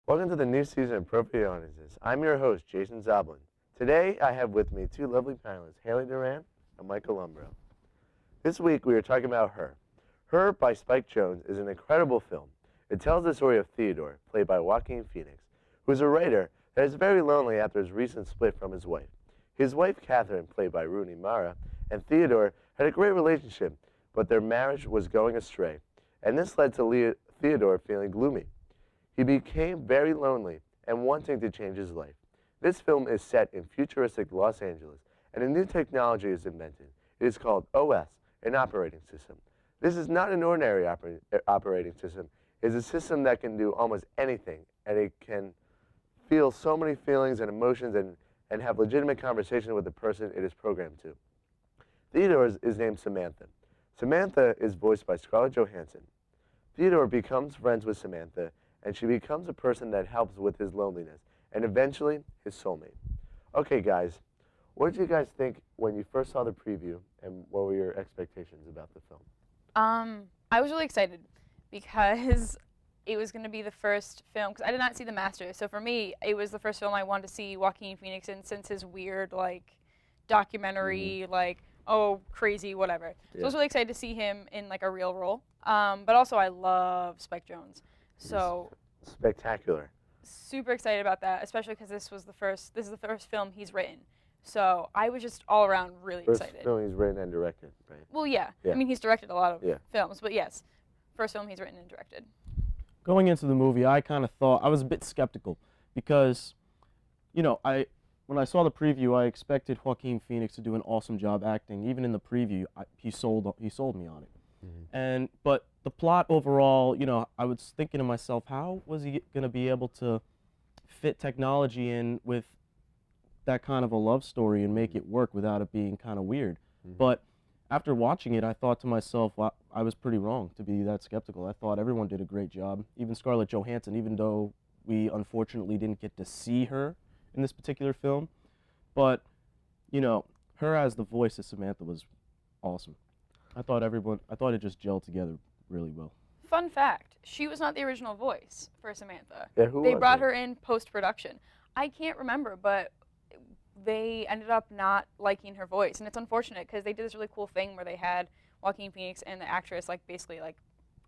Welcome to the new season of Appropriate Audiences. I'm your host, Jason Zoblin. Today, I have with me two lovely panelists, Haley Duran and Michael Umbro. This week, we are talking about Her. Her, by Spike Jonze, is an incredible film. It tells the story of Theodore, played by Joaquin Phoenix, who is a writer that is very lonely after his recent split from his wife. His wife, Catherine, played by Rooney Mara, and Theodore had a great relationship, but their marriage was going astray, and this led to Theodore feeling gloomy. He became very lonely and wanting to change his life. This film is set in futuristic Los Angeles, and a new technology is invented. It is called OS, an operating system. This is not an ordinary operating system. It is a system that can do almost anything, and it can feel so many feelings and emotions and have legitimate conversation with the person it is programmed to. Theodore is named Samantha. Samantha is voiced by Scarlett Johansson. Theodore becomes friends with Samantha, and she becomes a person that helps with his loneliness, and eventually his soulmate. Okay, guys, what did you guys think when you first saw the preview, and what were your expectations about the film? I was really excited because it was going to be the first film, because I did not see The Master, so for me, it was the first film I wanted to see Joaquin Phoenix in since his weird, documentary, oh, crazy, whatever. So I was really excited to see him in, a real role. But also, I love Spike Jonze. So spectacular. Super excited about that, especially because this is the first film he's written. So I was just all around really excited. First film he's written and directed, right? Well, yeah. I mean, he's directed a lot of films, but yes, first film he's written and directed. Going into the movie, I kind of thought, I was a bit skeptical because, when I saw the preview, I expected Joaquin Phoenix to do an awesome job acting. Even in the preview, he sold me on it. But the plot overall, I was thinking to myself, how was he going to be able to fit technology in with that kind of a love story and make it work without it being kind of weird? But after watching it, I thought to myself, I was pretty wrong to be that skeptical. I thought everyone did a great job, even Scarlett Johansson, even though we unfortunately didn't get to see her in this particular film. But, her as the voice of Samantha was awesome. I thought it just gelled together really well. Fun fact, she was not the original voice for Samantha. Yeah, who They was brought it? her in post-production. I can't remember, but they ended up not liking her voice. And it's unfortunate because they did this really cool thing where they had Joaquin Phoenix and the actress basically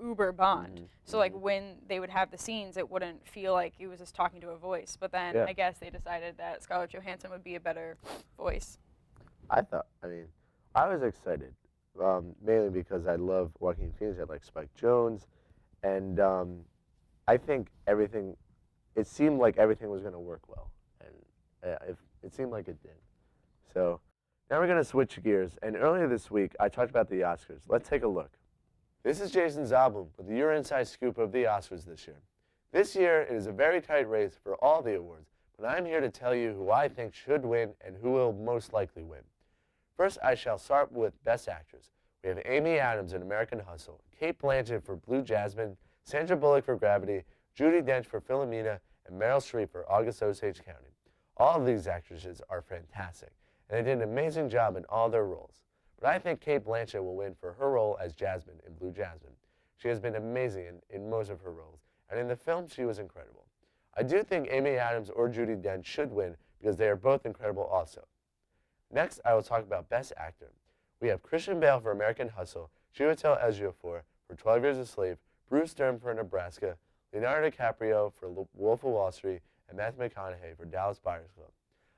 uber bond. So when they would have the scenes, it wouldn't feel like he was just talking to a voice. But then I guess they decided that Scarlett Johansson would be a better voice. I was excited. Mainly because I love Joaquin Phoenix, I like Spike Jonze, and I think it seemed like everything was going to work well, and it seemed like it did. So now we're going to switch gears, and earlier this week I talked about the Oscars. Let's take a look. This is Jason Zoblin with your inside scoop of the Oscars this year. This year it is a very tight race for all the awards, but I'm here to tell you who I think should win and who will most likely win. First, I shall start with Best Actress. We have Amy Adams in American Hustle, Cate Blanchett for Blue Jasmine, Sandra Bullock for Gravity, Judi Dench for Philomena, and Meryl Streep for August Osage County. All of these actresses are fantastic, and they did an amazing job in all their roles. But I think Cate Blanchett will win for her role as Jasmine in Blue Jasmine. She has been amazing in most of her roles, and in the film she was incredible. I do think Amy Adams or Judi Dench should win because they are both incredible also. Next, I will talk about Best Actor. We have Christian Bale for American Hustle, Chiwetel Ejiofor for 12 Years a Slave, Bruce Dern for Nebraska, Leonardo DiCaprio for Wolf of Wall Street, and Matthew McConaughey for Dallas Buyers Club.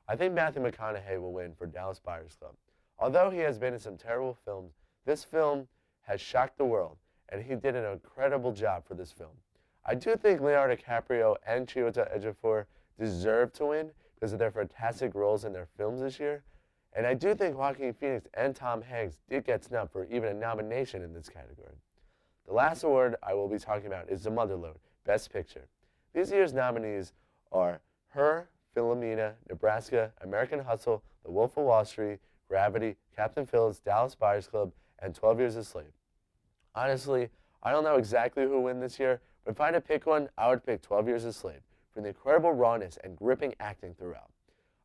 I think Matthew McConaughey will win for Dallas Buyers Club. Although he has been in some terrible films, this film has shocked the world, and he did an incredible job for this film. I do think Leonardo DiCaprio and Chiwetel Ejiofor deserve to win because of their fantastic roles in their films this year. And I do think Joaquin Phoenix and Tom Hanks did get snubbed for even a nomination in this category. The last award I will be talking about is The Motherlode, Best Picture. This year's nominees are Her, Philomena, Nebraska, American Hustle, The Wolf of Wall Street, Gravity, Captain Phillips, Dallas Buyers Club, and 12 Years a Slave. Honestly, I don't know exactly who will win this year, but if I had to pick one, I would pick 12 Years a Slave for the incredible rawness and gripping acting throughout.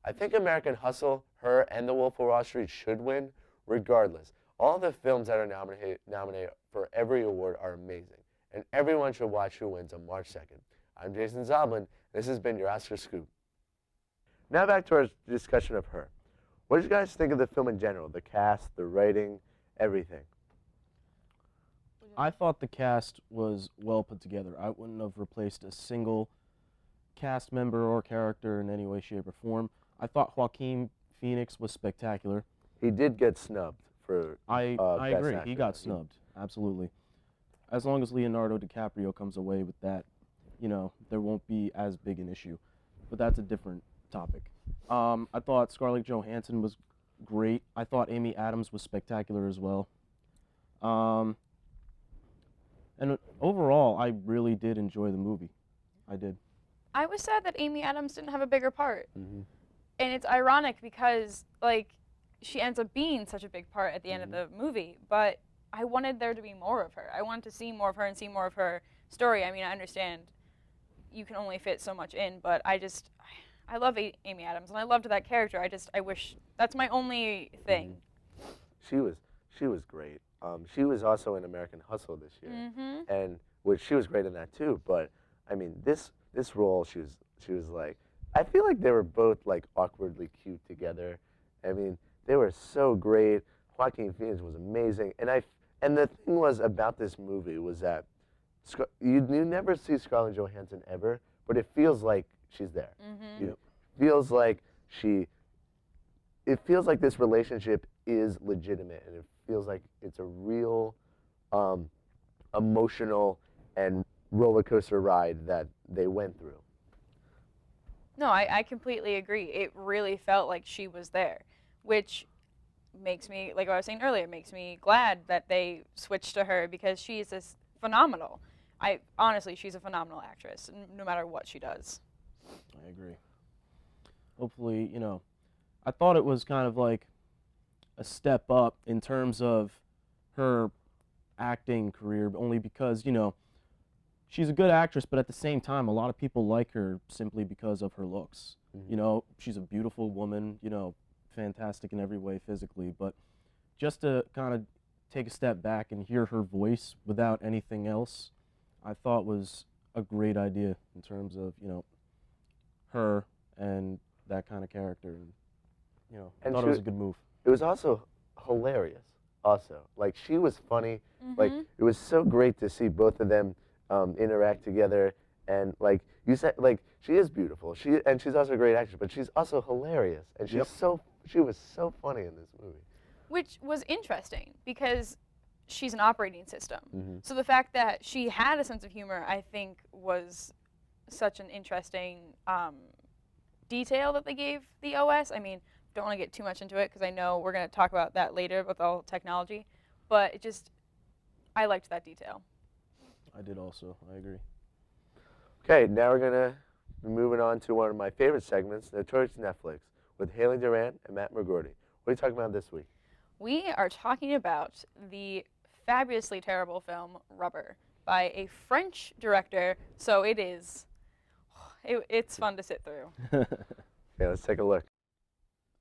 I think American Hustle, Her, and The Wolf of Wall Street should win regardless. All the films that are nominated for every award are amazing, and everyone should watch Who Wins on March 2nd. I'm Jason Zoblin. This has been your Oscar Scoop. Now back to our discussion of Her. What did you guys think of the film in general? The cast, the writing, everything? I thought the cast was well put together. I wouldn't have replaced a single cast member or character in any way, shape, or form. I thought Joaquin Phoenix was spectacular. He did get snubbed for I Best agree. Actor. He got snubbed. Absolutely. As long as Leonardo DiCaprio comes away with that, you know, there won't be as big an issue. But that's a different topic. I thought Scarlett Johansson was great. I thought Amy Adams was spectacular as well. And overall, I really did enjoy the movie. I did. I was sad that Amy Adams didn't have a bigger part. Mm-hmm. And it's ironic because, like, she ends up being such a big part at the end of the movie, but I wanted there to be more of her. I wanted to see more of her and see more of her story. I mean, I understand you can only fit so much in, but I love Amy Adams, and I loved that character. I wish, that's my only thing. She was great. She was also in American Hustle this year, Mm-hmm. and which she was great in that too. But I mean, this role, she was like, I feel like they were both like awkwardly cute together. I mean, they were so great. Joaquin Phoenix was amazing, and the thing was about this movie was that you never see Scarlett Johansson ever, but it feels like she's there. Mm-hmm. It feels like it feels like this relationship is legitimate, and it feels like it's a real emotional and roller coaster ride that they went through. No, I completely agree. It really felt like she was there, which makes me, like I was saying earlier, makes me glad that they switched to her because she is this phenomenal. Honestly, she's a phenomenal actress, no matter what she does. I agree. Hopefully, you know, I thought it was kind of like a step up in terms of her acting career, only because, you know, she's a good actress, but at the same time, a lot of people like her simply because of her looks. Mm-hmm. You know, she's a beautiful woman, you know, fantastic in every way physically, but just to kind of take a step back and hear her voice without anything else, I thought was a great idea in terms of, you know, her and that kind of character. And, you know, I thought it was a good move. It was also hilarious. Also, like, she was funny. Mm-hmm. Like, it was so great to see both of them interact together. And like you said, like, she is beautiful. She's also a great actress, but she's also hilarious. And she was so funny in this movie. Which was interesting because she's an operating system. Mm-hmm. So the fact that she had a sense of humor, I think, was such an interesting detail that they gave the OS. I mean, don't want to get too much into it because I know we're going to talk about that later with all technology, but I liked that detail. I did also. I agree. Okay, now we're gonna be moving on to one of my favorite segments, Notorious Netflix, with Haley Durant and Matt McGordy. What are you talking about this week? We are talking about the fabulously terrible film Rubber by a French director, so it's fun to sit through. Okay, let's take a look.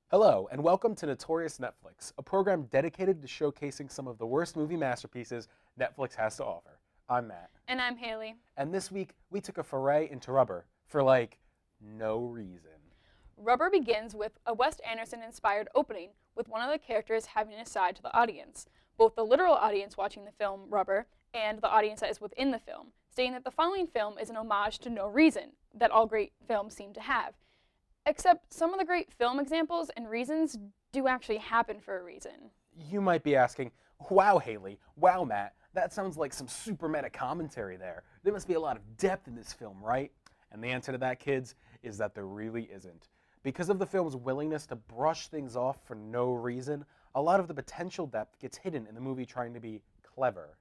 Hello, and welcome to Notorious Netflix, a program dedicated to showcasing some of the worst movie masterpieces Netflix has to offer. I'm Matt. And I'm Haley. And this week, we took a foray into Rubber for, like, no reason. Rubber begins with a Wes Anderson-inspired opening, with one of the characters having an aside to the audience, both the literal audience watching the film Rubber and the audience that is within the film, stating that the following film is an homage to No Reason that all great films seem to have. Except some of the great film examples and reasons do actually happen for a reason. You might be asking, wow, Haley, wow, Matt, that sounds like some super meta commentary there. There must be a lot of depth in this film, right? And the answer to that, kids, is that there really isn't. Because of the film's willingness to brush things off for no reason, a lot of the potential depth gets hidden in the movie trying to be clever.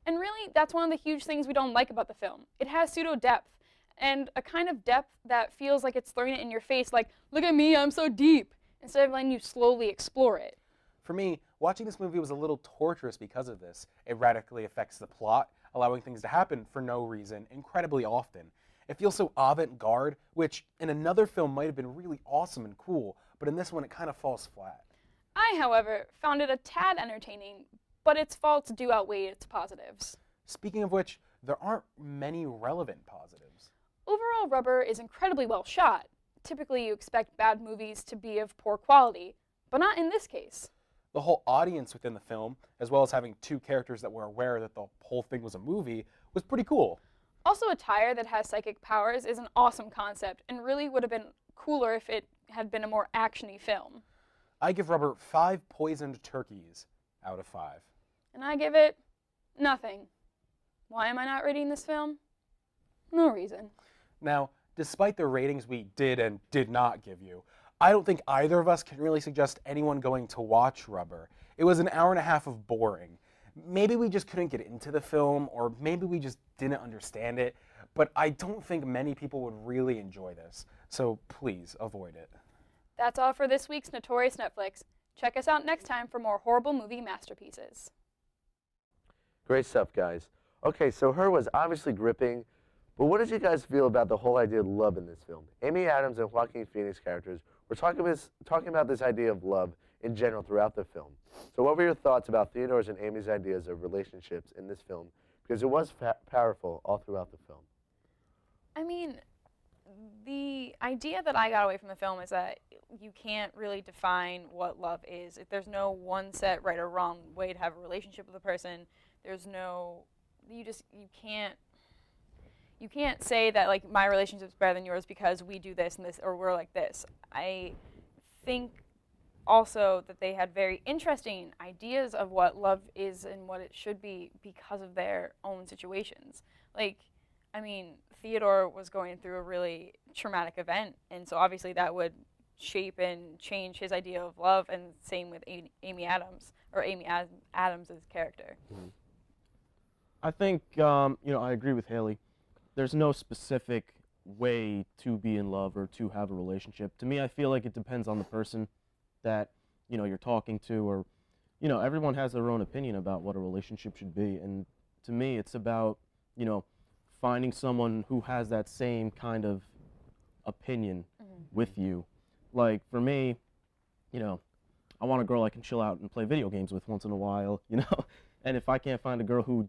And really, that's one of the huge things we don't like about the film. It has pseudo-depth, and a kind of depth that feels like it's throwing it in your face, like, look at me, I'm so deep, instead of letting you slowly explore it. For me, watching this movie was a little torturous because of this. It radically affects the plot, allowing things to happen for no reason incredibly often. It feels so avant-garde, which in another film might have been really awesome and cool, but in this one it kind of falls flat. I, however, found it a tad entertaining, but its faults do outweigh its positives. Speaking of which, there aren't many relevant positives. Overall, Rubber is incredibly well shot. Typically, you expect bad movies to be of poor quality, but not in this case. The whole audience within the film, as well as having two characters that were aware that the whole thing was a movie, was pretty cool. Also, a tire that has psychic powers is an awesome concept and really would have been cooler if it had been a more action-y film. I give Rubber 5 poisoned turkeys out of 5. And I give it nothing. Why am I not rating this film? No reason. Now, despite the ratings we did and did not give you, I don't think either of us can really suggest anyone going to watch Rubber. It was an hour and a half of boring. Maybe we just couldn't get into the film, or maybe we just didn't understand it, but I don't think many people would really enjoy this. So please avoid it. That's all for this week's Notorious Netflix. Check us out next time for more horrible movie masterpieces. Great stuff, guys. Okay, so Her was obviously gripping, but what did you guys feel about the whole idea of love in this film? Amy Adams and Joaquin Phoenix characters were talking about this idea of love in general throughout the film. So what were your thoughts about Theodore's and Amy's ideas of relationships in this film? Because it was powerful all throughout the film. I mean, the idea that I got away from the film is that you can't really define what love is. If there's no one set right or wrong way to have a relationship with a person, there's no, you can't say that like my relationship's better than yours because we do this and this or we're like this. I think also that they had very interesting ideas of what love is and what it should be because of their own situations. Like, I mean, Theodore was going through a really traumatic event, and so obviously that would shape and change his idea of love, and same with Amy Adams, or Adams' character. Mm-hmm. I think, I agree with Haley. There's no specific way to be in love or to have a relationship. To me, I feel like it depends on the person that, you're talking to, or, everyone has their own opinion about what a relationship should be. And to me, it's about, finding someone who has that same kind of opinion with you. Like, for me, I want a girl I can chill out and play video games with once in a while, And if I can't find a girl who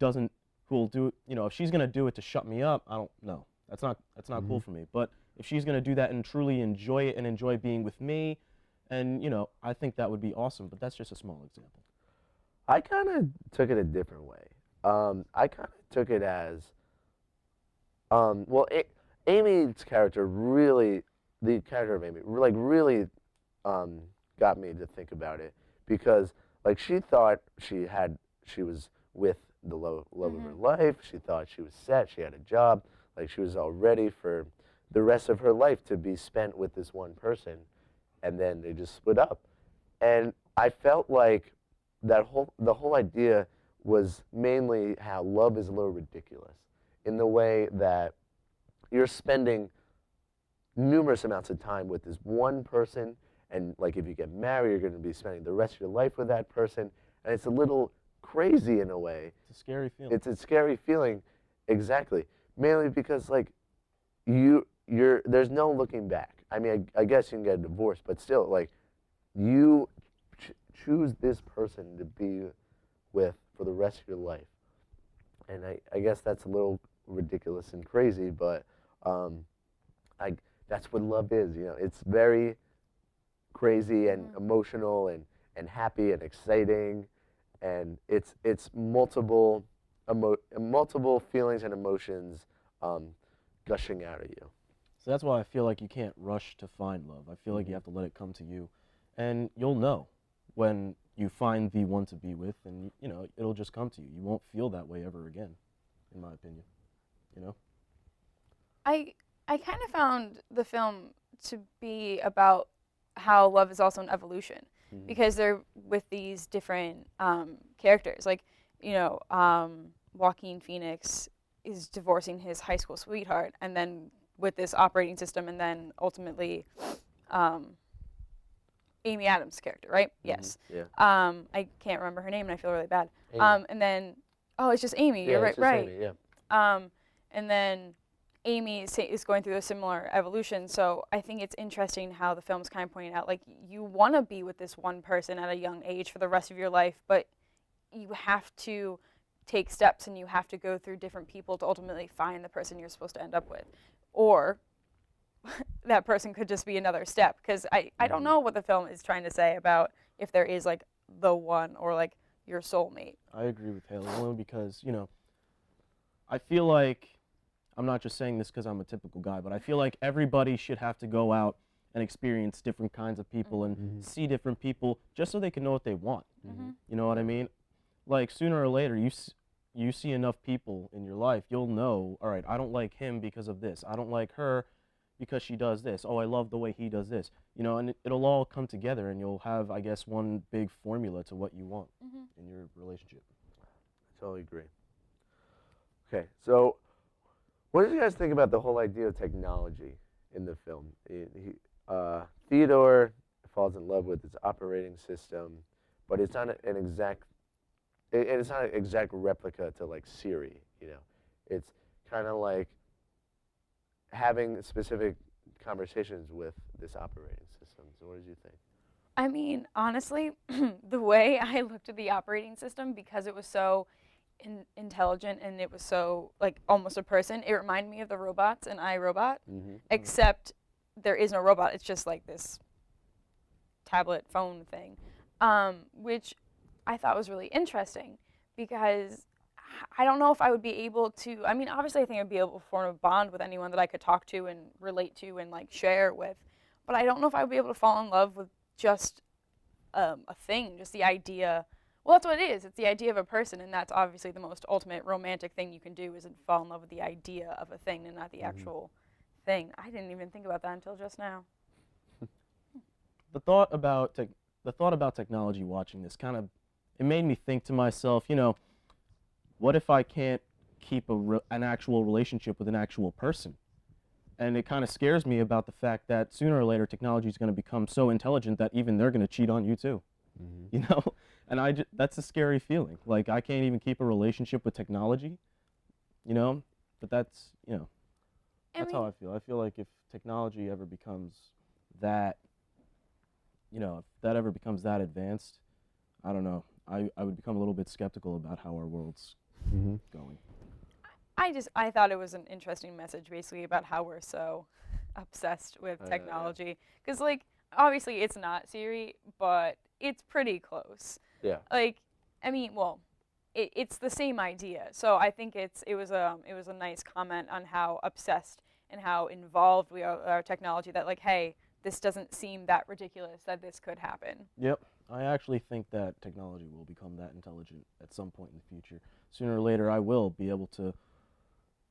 will do it, if she's gonna do it to shut me up, I don't know. That's not cool for me. But if she's gonna do that and truly enjoy it and enjoy being with me, and I think that would be awesome. But that's just a small example. I kind of took it a different way. I kind of took it as, Amy's character really, the character of Amy, really got me to think about it because, like, she thought she was with the love of her life. She thought she was set. She had a job. Like, she was all ready for the rest of her life to be spent with this one person, and then they just split up. And I felt like the whole idea was mainly how love is a little ridiculous in the way that you're spending numerous amounts of time with this one person, and like if you get married, you're going to be spending the rest of your life with that person, and it's a little crazy in a way. It's a scary feeling. It's a scary feeling, exactly. Mainly because like there's no looking back. I mean, I guess you can get a divorce, but still, like you choose this person to be with for the rest of your life, and I guess that's a little ridiculous and crazy, but that's what love is. It's very crazy and emotional and happy and exciting, and it's multiple feelings and emotions gushing out of you. So that's why I feel like you can't rush to find love. I feel like you have to let it come to you, and you'll know when you find the one to be with, and it'll just come to you. You won't feel that way ever again, in my opinion. I kind of found the film to be about how love is also an evolution, because they're with these different characters. Like, Joaquin Phoenix is divorcing his high school sweetheart, and then with this operating system, and then ultimately Amy Adams' character, right? Yes. Yeah. I can't remember her name, and I feel really bad. Amy. And then, it's just Amy. Yeah, You're it's right. just Amy, yeah. And then Amy is going through a similar evolution. So I think it's interesting how the film's kind of pointing out, like, you want to be with this one person at a young age for the rest of your life, but you have to take steps and you have to go through different people to ultimately find the person you're supposed to end up with. Or that person could just be another step, because I don't know what the film is trying to say about if there is like the one or like your soulmate. I agree with Haley, only because, you know, I feel like, I'm not just saying this because I'm a typical guy, but I feel like everybody should have to go out and experience different kinds of people and see different people just so they can know what they want. You know what I mean? Like, sooner or later, you see enough people in your life, you'll know, all right, I don't like him because of this. I don't like her because she does this. Oh, I love the way he does this. You know, and it'll all come together, and you'll have, I guess, one big formula to what you want in your relationship. I totally agree. Okay, so what did you guys think about the whole idea of technology in the film? Theodore falls in love with its operating system, but it's not an exact. It's not an exact replica to like Siri. You know, it's kind of like having specific conversations with this operating system. So, what did you think? I mean, honestly, the way I looked at the operating system, because it was so intelligent and it was so like almost a person, it reminded me of the robots in iRobot, except there is no robot. It's just like this tablet phone thing, which I thought was really interesting, because I don't know if I would be able to, I mean, obviously I think I'd be able to form a bond with anyone that I could talk to and relate to and like share with, but I don't know if I would be able to fall in love with just a thing, just the idea. Well, that's what it is. It's the idea of a person, and that's obviously the most ultimate romantic thing you can do, is fall in love with the idea of a thing and not the actual thing. I didn't even think about that until just now. The thought about technology watching this kind of, it made me think to myself, you know, what if I can't keep an actual relationship with an actual person? And it kind of scares me about the fact that sooner or later technology is going to become so intelligent that even they're going to cheat on you too. You know, and that's a scary feeling. Like, I can't even keep a relationship with technology, you know, but that's, you know, that's how I feel. I feel like if technology ever becomes that, you know, if that ever becomes that advanced, I don't know. I would become a little bit skeptical about how our world's going. I thought it was an interesting message, basically, about how we're so obsessed with technology. Because, like, obviously it's not Siri, but it's pretty close. Yeah. Like, I mean, well, it's the same idea. So I think it was a nice comment on how obsessed and how involved we are with our technology, that, like, hey, this doesn't seem that ridiculous that this could happen. Yep. I actually think that technology will become that intelligent at some point in the future. Sooner or later, I will be able to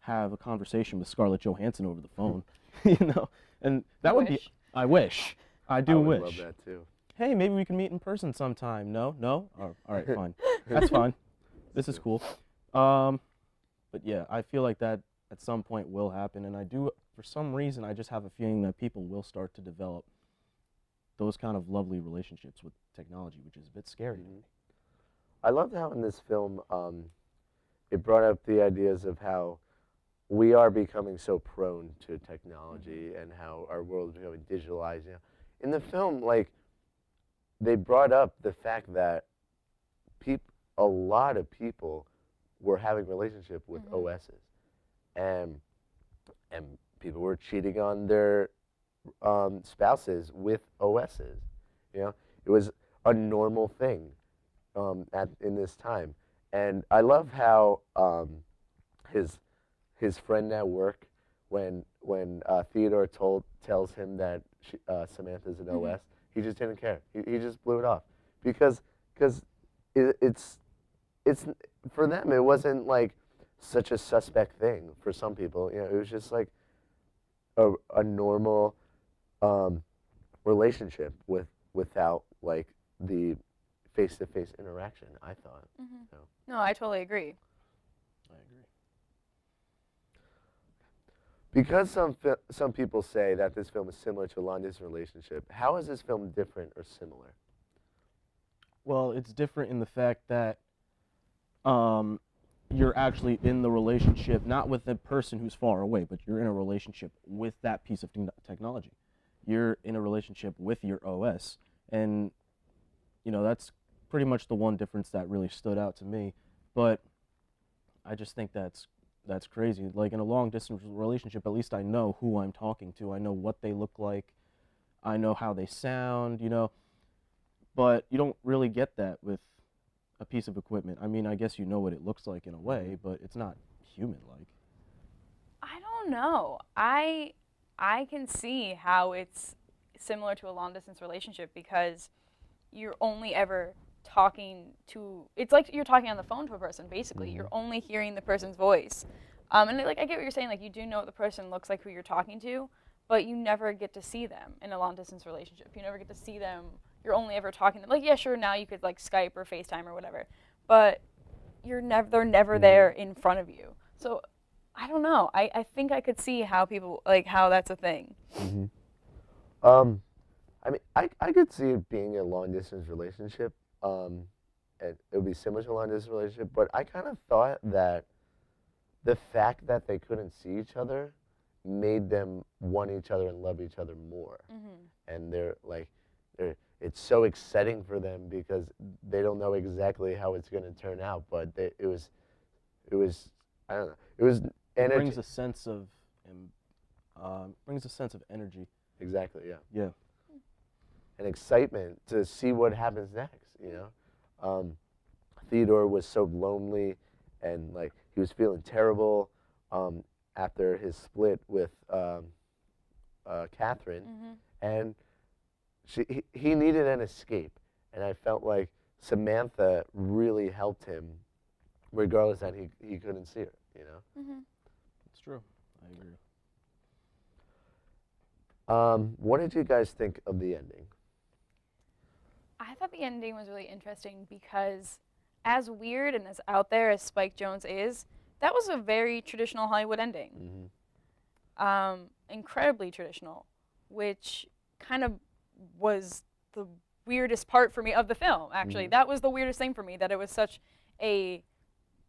have a conversation with Scarlett Johansson over the phone, you know, and that would be. I wish. I do wish. I would love that too. Hey, maybe we can meet in person sometime. No? Oh, all right, fine. That's fine. This is cool. But yeah, I feel like that at some point will happen, and I do. For some reason, I just have a feeling that people will start to develop those kind of lovely relationships with technology, which is a bit scary to me. I loved how in this film it brought up the ideas of how we are becoming so prone to technology and how our world is becoming digitalized. You know? In the film, like, they brought up the fact that a lot of people were having relationship with OSs, and people were cheating on their spouses with OSs. You know, it was a normal thing in this time, and I love how his friend at work, when Theodore tells him that Samantha's an OS, he just didn't care. He just blew it off, because it's for them, it wasn't like such a suspect thing. For some people, you know, it was just like a normal relationship without like the face-to-face interaction, I thought. So. No, I totally agree. I agree. Because some people say that this film is similar to a long-distance relationship, how is this film different or similar? Well, it's different in the fact that you're actually in the relationship, not with the person who's far away, but you're in a relationship with that piece of technology. You're in a relationship with your OS. And, you know, that's pretty much the one difference that really stood out to me. But I just think that's crazy. Like in a long distance relationship, at least I know who I'm talking to. I know what they look like. I know how they sound, but you don't really get that with a piece of equipment. I mean, I guess you know what it looks like in a way, but it's not human-like. I don't know. I can see how it's similar to a long distance relationship because you're only ever talking to. It's like you're talking on the phone to a person. Basically, you're only hearing the person's voice. And like I get what you're saying. Like you do know what the person looks like who you're talking to, but you never get to see them in a long distance relationship. You never get to see them. You're only ever talking to them. Like yeah, sure. Now you could like Skype or FaceTime or whatever, but they're never there in front of you. So I don't know. I think I could see how people like how that's a thing. I mean, I could see it being a long distance relationship. And it would be similar to a long distance relationship, but I kind of thought that the fact that they couldn't see each other made them want each other and love each other more. And it's so exciting for them because they don't know exactly how it's going to turn out, but it was I don't know. It was energy. It brings a sense of energy. Exactly, yeah. Yeah. And excitement to see what happens next, Theodore was so lonely and like he was feeling terrible after his split with Catherine, and he needed an escape, and I felt like Samantha really helped him regardless that he couldn't see her, It's true. I agree. What did you guys think of the ending? I thought the ending was really interesting because as weird and as out there as Spike Jonze is, that was a very traditional Hollywood ending. Incredibly traditional, which kind of was the weirdest part for me of the film, actually. That was the weirdest thing for me, that it was such a,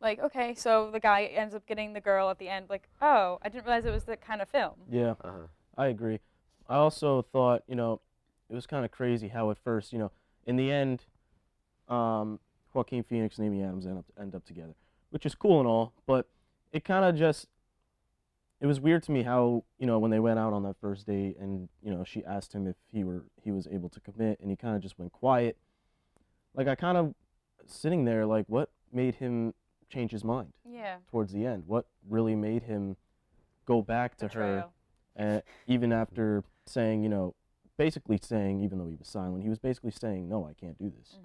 like, okay, so the guy ends up getting the girl at the end, like, oh, I didn't realize it was that kind of film. Yeah, I agree. I also thought, it was kind of crazy how at first, in the end, Joaquin Phoenix and Amy Adams end up together, which is cool and all, but it kind of just, it was weird to me how, when they went out on that first date and, she asked him if he was able to commit, and he kind of just went quiet. Like, I kind of sitting there, like, what made him change his mind towards the end? What really made him go back to her, and even after saying, basically saying, even though he was silent, he was basically saying, no, I can't do this,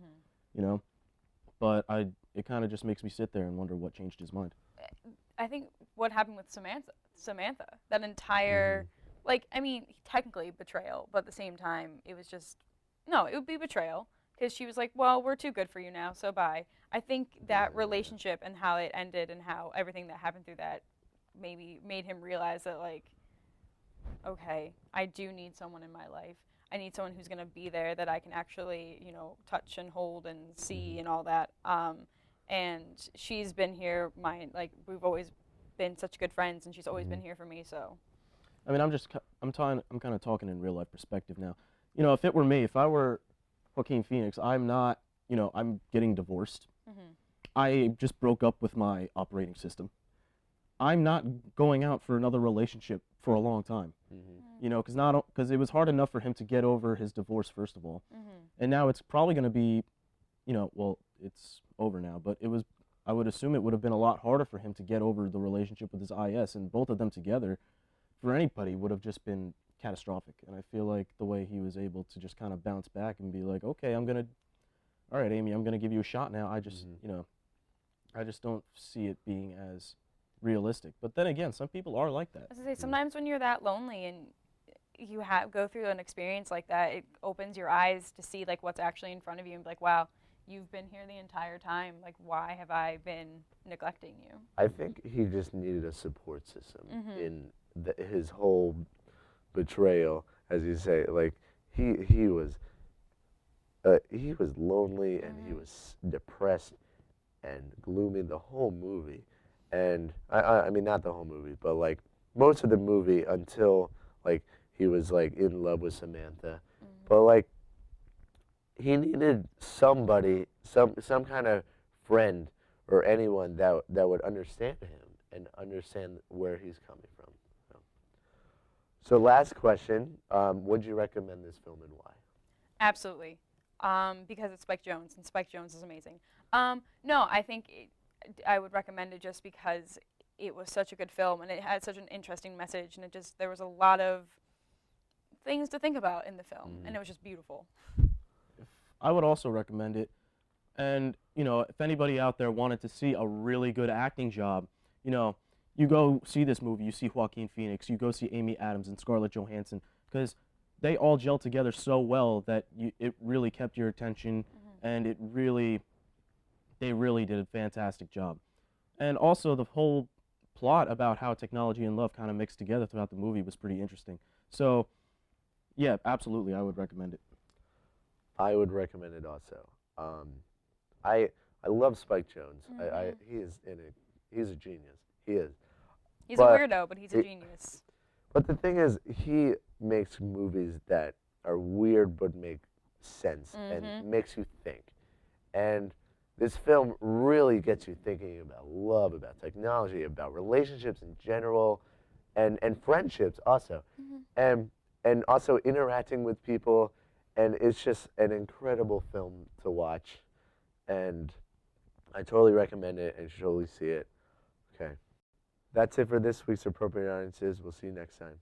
But it kind of just makes me sit there and wonder what changed his mind. I think what happened with Samantha, that entire, like, I mean, technically betrayal, but at the same time, it was just, no, it would be betrayal, because she was like, well, we're too good for you now, so bye. I think that relationship and how it ended and how everything that happened through that maybe made him realize that, like, okay, I do need someone in my life. I need someone who's going to be there that I can actually, touch and hold and see and all that. And she's been here, we've always been such good friends, and she's always been here for me, so. I mean, I'm kind of talking in real life perspective now. If it were me, if I were Joaquin Phoenix, I'm not, I'm getting divorced. I just broke up with my operating system. I'm not going out for another relationship for a long time. Because it was hard enough for him to get over his divorce, first of all. And now it's probably going to be, well, it's over now, but I would assume it would have been a lot harder for him to get over the relationship with his IS, and both of them together, for anybody, would have just been catastrophic. And I feel like the way he was able to just kind of bounce back and be like, okay, all right, Amy, I'm going to give you a shot now. I just, I just don't see it being as realistic. But then again, some people are like that. As I say, sometimes when you're that lonely and you go through an experience like that, it opens your eyes to see like what's actually in front of you and be like, wow, you've been here the entire time. Like, why have I been neglecting you? I think he just needed a support system in his whole betrayal, as you say. Like, he was lonely and he was depressed and gloomy the whole movie. And I mean, not the whole movie, but like most of the movie until like he was like in love with Samantha. But like he needed somebody, some kind of friend or anyone that would understand him and understand where he's coming from. So last question, would you recommend this film and why? Absolutely. Because it's Spike Jonze, and Spike Jonze is amazing. No, I think I would recommend it just because it was such a good film, and it had such an interesting message, and there was a lot of things to think about in the film, and it was just beautiful. I would also recommend it. And, you know, if anybody out there wanted to see a really good acting job, you know, you go see this movie, you see Joaquin Phoenix, you go see Amy Adams and Scarlett Johansson, because they all gel together so well that it really kept your attention, and they really did a fantastic job. And also the whole plot about how technology and love kind of mixed together throughout the movie was pretty interesting. So, yeah, absolutely, I would recommend it. I would recommend it also. I love Spike Jonze. He's a genius. He is. He's But a weirdo, but he's a genius. But the thing is, he makes movies that are weird but make sense and makes you think. And this film really gets you thinking about love, about technology, about relationships in general, and friendships also, and also interacting with people. And it's just an incredible film to watch, and I totally recommend it, and you should totally see it. Okay. That's it for this week's Appropriate Audiences. We'll see you next time.